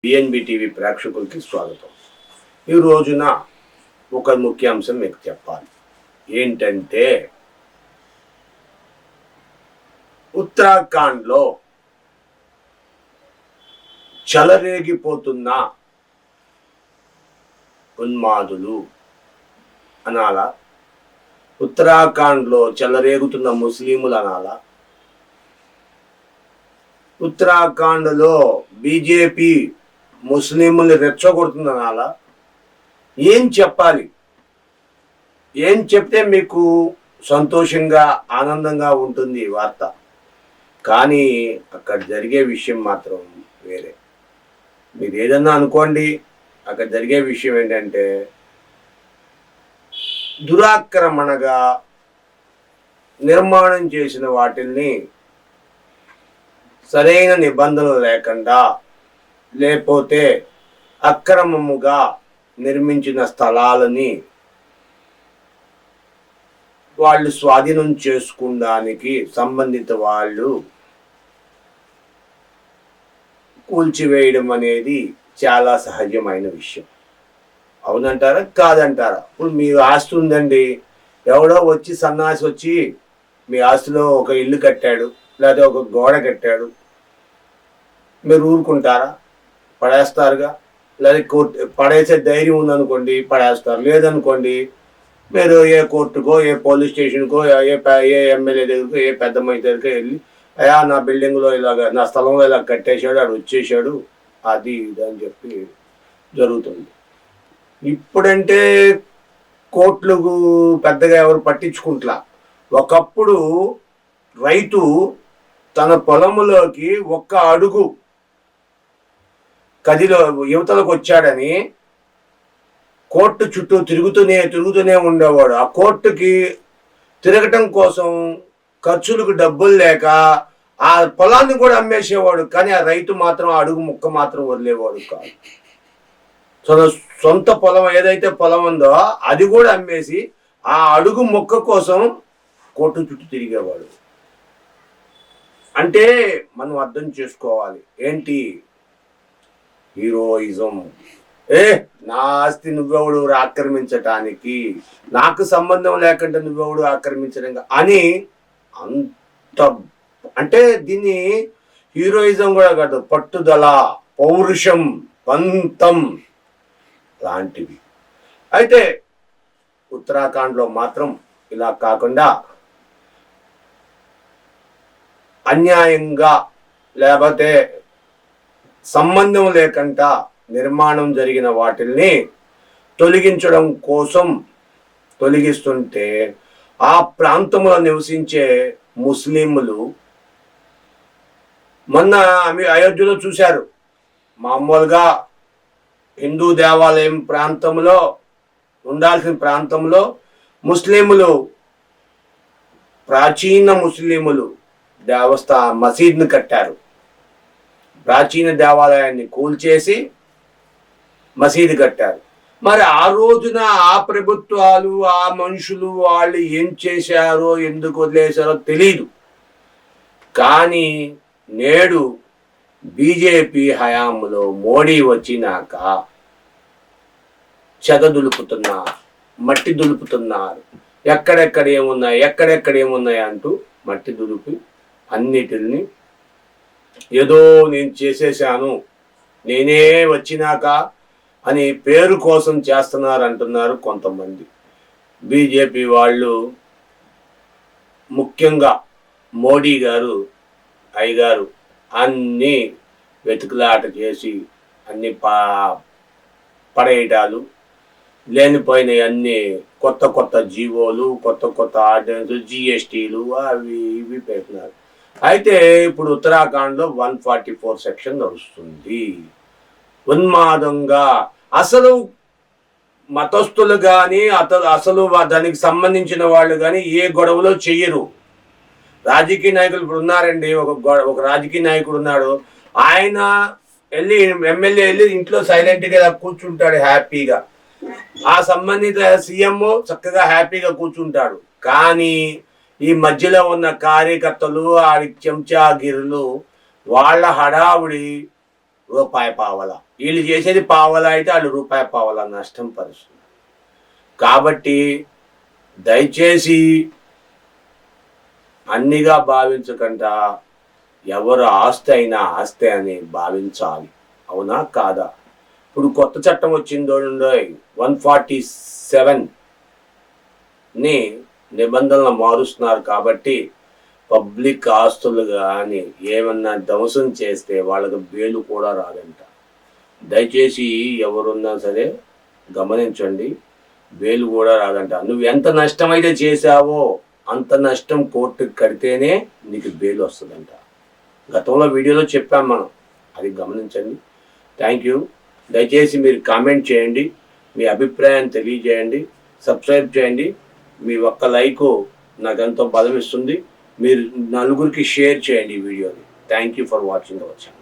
BNB TV ప్రేక్షకులకి స్వాగతం. ఈ రోజున ఒక ముఖ్య అంశం మీకు చెప్పాలి. ఏంటంటే ఉత్తరాఖండ్లో చెలరేగిపోతున్న ఉన్మాదులు అనాలా, ఉత్తరాఖండ్లో చెలరేగుతున్న ముస్లింలు అనాలా, ఉత్తరాఖండ్లో బీజేపీ ముస్లింలు రెచ్చగొడుతుంది అనాలా, ఏం చెప్పాలి? ఏం చెప్తే మీకు సంతోషంగా ఆనందంగా ఉంటుంది ఈ వార్త? కానీ అక్కడ జరిగే విషయం మాత్రం వేరే. మీరు ఏదన్నా అనుకోండి, అక్కడ జరిగే విషయం ఏంటంటే దురాక్రమణగా నిర్మాణం చేసిన వాటిల్ని సరైన నిబంధనలు లేకుండా, లేకపోతే అక్రమముగా నిర్మించిన స్థలాలని వాళ్ళు స్వాధీనం చేసుకోవడానికి సంబంధిత వాళ్ళు కూల్చివేయడం అనేది చాలా సహజమైన విషయం. అవునంటారా కాదంటారా? ఇప్పుడు మీ ఆస్తి ఉందండి, ఎవడో వచ్చి సన్నాసి వచ్చి మీ ఆస్తిలో ఒక ఇల్లు కట్టాడు, లేదా ఒక గోడ కట్టాడు, మీరు ఊరుకుంటారా? పడేస్తారుగా. లేదా పడేసే ధైర్యం ఉందనుకోండి పడేస్తారు, లేదనుకోండి మీరు ఏ కోర్టుకో, ఏ పోలీస్ స్టేషన్కో, ఏ ఎమ్మెల్యే దగ్గరకో, ఏ పెద్ద మనిషి దగ్గరకో వెళ్ళి, అయ్యా నా బిల్డింగ్లో ఇలాగ, నా స్థలంలో ఇలా కట్టేశాడు, ఆడు వచ్చేసాడు, అది ఇది అని చెప్పి జరుగుతుంది. ఇప్పుడంటే కోర్టులకు పెద్దగా ఎవరు పట్టించుకుంటా. ఒకప్పుడు రైతు తన పొలంలోకి ఒక్క అడుగు కదిలో యువతలకు వచ్చాడని కోర్టు చుట్టూ తిరుగుతూనే ఉండేవాడు. ఆ కోర్టుకి తిరగటం కోసం ఖర్చులకు డబ్బులు లేక ఆ పొలాన్ని కూడా అమ్మేసేవాడు. కానీ ఆ రైతు మాత్రం అడుగు ముక్క మాత్రం వదిలేవాడు కాదు. సొంత పొలం ఏదైతే పొలం ఉందో అది కూడా అమ్మేసి ఆ అడుగు మొక్క కోసం కోర్టు చుట్టూ తిరిగేవాడు. అంటే మనం అర్థం చేసుకోవాలి ఏంటి హీరోయిజం. నా ఆస్తి నువ్వెవడు ఆక్రమించటానికి, నాకు సంబంధం లేకుండా నువ్వెవడు ఆక్రమించడం అని అంత, అంటే దీన్ని హీరోయిజం కూడా కాదు, పట్టుదల, పౌరుషం, పంతం లాంటివి. అయితే ఉత్తరాఖండ్లో మాత్రం ఇలా కాకుండా అన్యాయంగా లేకపోతే సంబంధం లేకుండా నిర్మాణం జరిగిన వాటిల్ని తొలగించడం కోసం తొలగిస్తుంటే ఆ ప్రాంతంలో నివసించే ముస్లింలు మొన్న అయోధ్యలో చూశారు. మామూలుగా హిందూ దేవాలయం ప్రాంతంలో ఉండాల్సిన ప్రాంతంలో ముస్లింలు, ప్రాచీన ముస్లింలు మసీద్ని కట్టారు. ప్రాచీన దేవాలయాన్ని కూల్చేసి మసీదు కట్టారు. మరి ఆ రోజున ఆ ప్రభుత్వాలు, ఆ మనుషులు వాళ్ళు ఏం చేశారో, ఎందుకు వదిలేశారో తెలీదు. కానీ నేడు బీజేపీ హయాంలో మోడీ వచ్చినాక చెద దులుపుతున్నారు, మట్టి దులుపుతున్నారు. ఎక్కడెక్కడ ఏమున్నాయి అంటూ మట్టి దులిపి అన్నిటిని ఏదో నేను చేసేసాను, నేనే వచ్చినాక అని పేరు కోసం చేస్తున్నారు అంటున్నారు కొంతమంది బీజేపీ వాళ్ళు. ముఖ్యంగా మోడీ గారు, అయ్యగారు అన్నీ వెతుకులాట చేసి అన్ని పడేయటాలు, లేనిపోయినవి అన్ని కొత్త జీవోలు, కొత్త ఆర్డినెన్స్, జిఎస్టీలు అవి ఇవి పెట్టినారు. అయితే ఇప్పుడు ఉత్తరాఖండ్లో 144 సెక్షన్ నడుస్తుంది. ఉన్మాదంగా అసలు మతస్థులు కానీ అసలు దానికి సంబంధించిన వాళ్ళు కానీ ఏ గొడవలో చెయ్యరు. రాజకీయ నాయకులు ఇప్పుడు ఉన్నారండి, ఒక రాజకీయ నాయకుడు ఉన్నాడు, ఆయన ఎమ్మెల్యే వెళ్ళి ఇంట్లో సైలెంట్గా కూర్చుంటాడు హ్యాపీగా. ఆ సంబంధిత సీఎం చక్కగా హ్యాపీగా కూర్చుంటాడు. కానీ ఈ మధ్యలో ఉన్న కార్యకర్తలు ఆడి చెంచాగిరులు వాళ్ళ హడావుడి రూపాయి పావల, వీళ్ళు చేసేది పావల అయితే వాళ్ళు రూపాయి పావల నష్టం పరుస్తుంది. కాబట్టి దయచేసి అన్నిగా భావించకుండా ఎవరు ఆస్తి అయినా ఆస్తి అని భావించాలి. అవునా కాదా? ఇప్పుడు కొత్త చట్టం వచ్చిందో 147ని నిబంధనలు మారుస్తున్నారు. కాబట్టి పబ్లిక్ ఆస్తులు కానీ ఏమన్నా ధ్వంసం చేస్తే వాళ్ళకి బెయిల్ కూడా రాదంట. దయచేసి ఎవరున్నా సరే గమనించండి, బెయిల్ కూడా రాదంట. నువ్వు ఎంత నష్టమైతే చేశావో అంత నష్టం కోర్టుకు కడితేనే నీకు బెయిల్ వస్తుందంట. గతంలో వీడియోలో చెప్పాం మనం, అది గమనించండి. Thank you. దయచేసి మీరు కామెంట్ చేయండి, మీ అభిప్రాయాన్ని తెలియజేయండి, సబ్స్క్రైబ్ చేయండి. మీ ఒక్క లైకు నాకు ఎంతో బలం ఇస్తుంది. మీరు నలుగురికి షేర్ చేయండి ఈ వీడియోని. Thank you for watching our channel.